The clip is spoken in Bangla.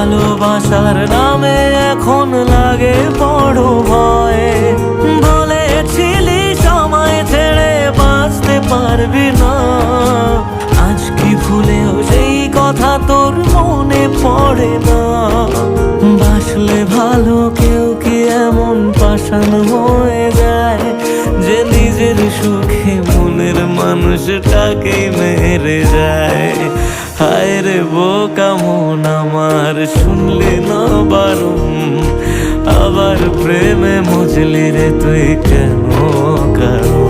ভালোবাসার নামে এখন লাগে বড় ভয়। বলেছিলি সময় ছেড়ে বাঁচতে পারবি না, আজ কি ভুলেও সেই কথা তোর মনে পড়ে না? বাসলে ভালো কেউ কি এমন পাষাণ হয়ে যায় যে নিজের সুখে মনের মানুষটাকে মেরে যায়? হায় রে বোকা মন আমার, শুনলি না বারণ, আবার প্রেমে মজলি রে তুই কেন কারণ?